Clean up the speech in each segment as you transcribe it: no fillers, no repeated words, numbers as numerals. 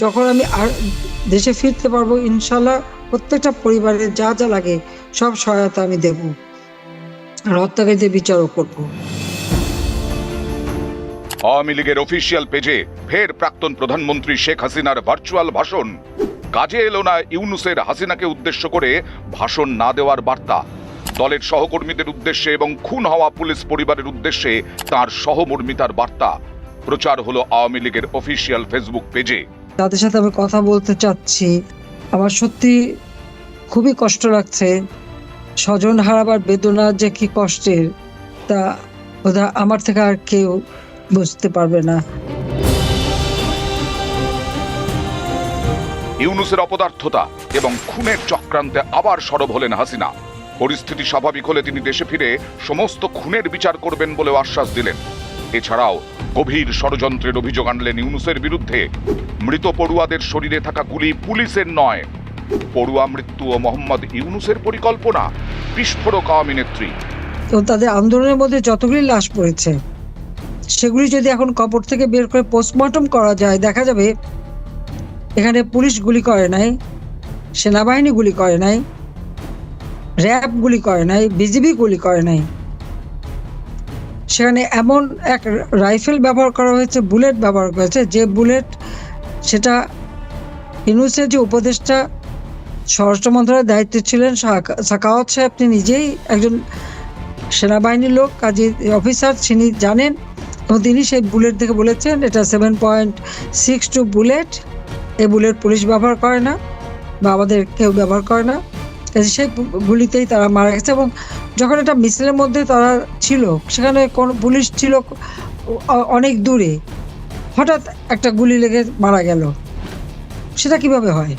যখন আমি আর দেশে ফিরতে পারবো ইনশাল্লাহ প্রত্যেকটা পরিবারের যা যা লাগে সব সহায়তা আমি দেব, আর হত্যাকারীদের বিচারও করবো। আওয়ামী লীগের অফিসিয়াল পেজে ফের প্রাক্তন প্রধানমন্ত্রী শেখ হাসিনার ভার্চুয়াল ভাষণ। কাজে এলো না ইউনূসের হাসিনাকে উদ্দেশ্য করে ভাষণ না দেওয়ার বার্তা। দলের সহকর্মীদের উদ্দেশ্যে এবং খুন হওয়া পুলিশ পরিবারের উদ্দেশ্যে তার সহমর্মিতার বার্তা প্রচার হলো আওয়ামী লীগের অফিসিয়াল ফেসবুক পেজে। তাদের সাথে আমি কথা বলতে চাচ্ছি। আমার সত্যি খুবই কষ্ট লাগছে। স্বজন হারাবার বেদনা যে কি কষ্টের তা বোধহয় আমার থেকে আর কেউ বুঝতে পারবে না। ইউনূসের অপদার্থতা এবং খুনের চক্রান্তে আবার সরব হলেন হাসিনা। পরিস্থিতি স্বাভাবিক হলে তিনি দেশে ফিরে সমস্ত খুনের বিচার করবেন বলেও আশ্বাস দিলেন। এছাড়াও গভীর ষড়যন্ত্রের অভিযোগ আনলেন ইউনূসের বিরুদ্ধে। মৃত পড়ুয়াদের শরীরে থাকা গুলি পুলিশের নয়, পড়ুয়া মৃত্যু ও মোহাম্মদ ইউনূসের পরিকল্পনা। বিস্ফোরক আওয়ামী নেত্রী। তো তাদের আন্দোলনের মধ্যে যতগুলি লাশ পড়েছে সেগুলি যদি এখন কবর থেকে বের করে পোস্টমর্টম করা যায়, দেখা যাবে এখানে পুলিশ গুলি করে নাই, সেনাবাহিনী গুলি করে নাই, র্যাব গুলি করে নাই, বিজিবি গুলি করে নাই। সেখানে এমন এক রাইফেল ব্যবহার করা হয়েছে, বুলেট ব্যবহার করা হয়েছে, যে বুলেট সেটা ইউনূসের যে উপদেষ্টা স্বরাষ্ট্র মন্ত্রণালয়ের দায়িত্বে ছিলেন সাখাওয়াত সাহেব, তিনি নিজেই একজন সেনাবাহিনীর লোক, কাজী অফিসার, তিনি জানেন এবং তিনি সেই বুলেট দেখে বলেছেন এটা 7.62 বুলেট। এই বুলেট পুলিশ ব্যবহার করে না বা আমাদের কেউ ব্যবহার করে না, কাজে সেই গুলিতেই তারা মারা গেছে। এবং যখন এটা মিছিলের মধ্যে তারা ছিল, সেখানে কোন পুলিশ ছিল অনেক দূরে, হঠাৎ একটা গুলি লেগে মারা গেল, সেটা কিভাবে হয়?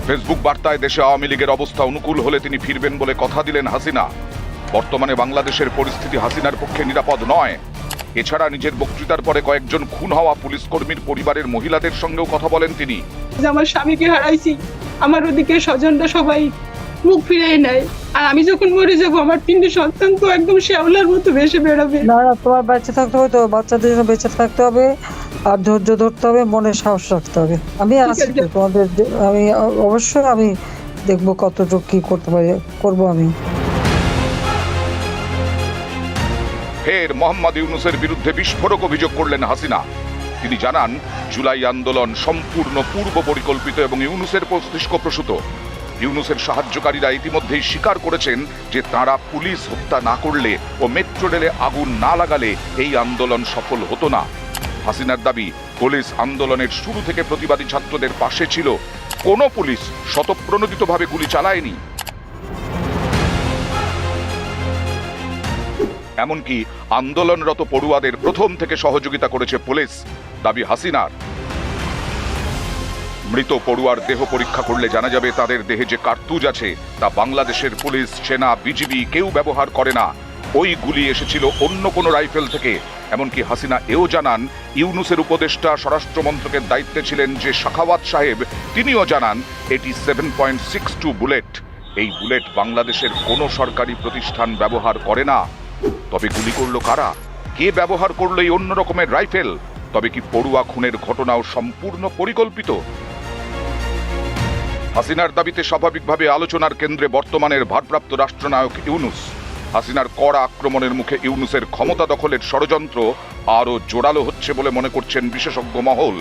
ফেসবুক বার্তায় দেশে আওয়ামী লীগের অবস্থা অনুকূল হলে তিনি ফিরবেন বলে কথা দিলেন হাসিনা। বর্তমানে বাংলাদেশের পরিস্থিতি হাসিনার পক্ষে নিরাপদ নয়। এছাড়া নিজের বক্তৃতার পরে কয়েকজন খুন হওয়া পুলিশ কর্মীর পরিবারের মহিলাদের সঙ্গেও কথা বলেন তিনি। আমার স্বামীকে হারাইছি, আমার ওদিকে স্বজনরা সবাই মুখ ফিরিয়ে নেয়, আর আমি যখন মরে যাবো আমার 3টি সন্তান তো একদম শ্যাওলার মতো ভেসে বেরোবে। না, তোমার বেঁচে থাকতে হবে, তো বাচ্চাদের জন্য বেঁচে থাকতে হবে, আর ধৈর্য ধরতে হবে, মনে সাহস রাখতে হবে। আমি আছি তোমাদের, আমি অবশ্যই আমি দেখবো কতটুকু কি করতে পারি, করবো আমি। ফের মোহাম্মদ ইউনূসের বিরুদ্ধে বিস্ফোরক অভিযোগ করলেন হাসিনা। তিনি জানান, জুলাই আন্দোলন সম্পূর্ণ পূর্ব পরিকল্পিত এবং ইউনূসের মস্তিষ্কপ্রসূত। ইউনূসের সাহায্যকারীরা ইতিমধ্যেই স্বীকার করেছেন যে তাঁরা পুলিশ হত্যা না করলে ও মেট্রো রেলে আগুন না লাগালে এই আন্দোলন সফল হতো না। হাসিনার দাবি, পুলিশ আন্দোলনের শুরু থেকে প্রতিবাদী ছাত্রদের পাশে ছিল, কোনো পুলিশ স্বতঃপ্রণোদিতভাবে গুলি চালায়নি। এমনকি আন্দোলনরত পড়ুয়াদের প্রথম থেকে সহযোগিতা করেছে পুলিশ, দাবি হাসিনার। মৃত পড়ুয়ার দেহ পরীক্ষা করলে জানা যাবে তাদের দেহে যে কার্তুজ আছে তা বাংলাদেশের পুলিশ, সেনা, বিজিবি কেউ ব্যবহার করে না। ওই গুলি এসেছিল অন্য কোনো রাইফেল থেকে। এমনকি হাসিনা এও জানান, ইউনূসের উপদেষ্টা স্বরাষ্ট্র মন্ত্রকের দায়িত্বে ছিলেন যে সাখাওয়াত সাহেব, তিনিও জানান এটি 7.62 বুলেট। এই বুলেট বাংলাদেশের কোনো সরকারি প্রতিষ্ঠান ব্যবহার করে না। তবে গুলি করলো কারা? কে ব্যবহার করলো এই অন্য রকমের রাইফেল? তবে কি পড়ুয়া খুনের ঘটনাও সম্পূর্ণ পরিকল্পিত? হাসিনার দাবিতে স্বাভাবিকভাবে আলোচনার কেন্দ্রে বর্তমানের ভারপ্রাপ্ত রাষ্ট্রনায়ক ইউনূস। হাসিনার কড়া আক্রমণের মুখে ইউনূসের ক্ষমতা দখলের ষড়যন্ত্র আরও জোরালো হচ্ছে বলে মনে করছেন বিশেষজ্ঞ মহল।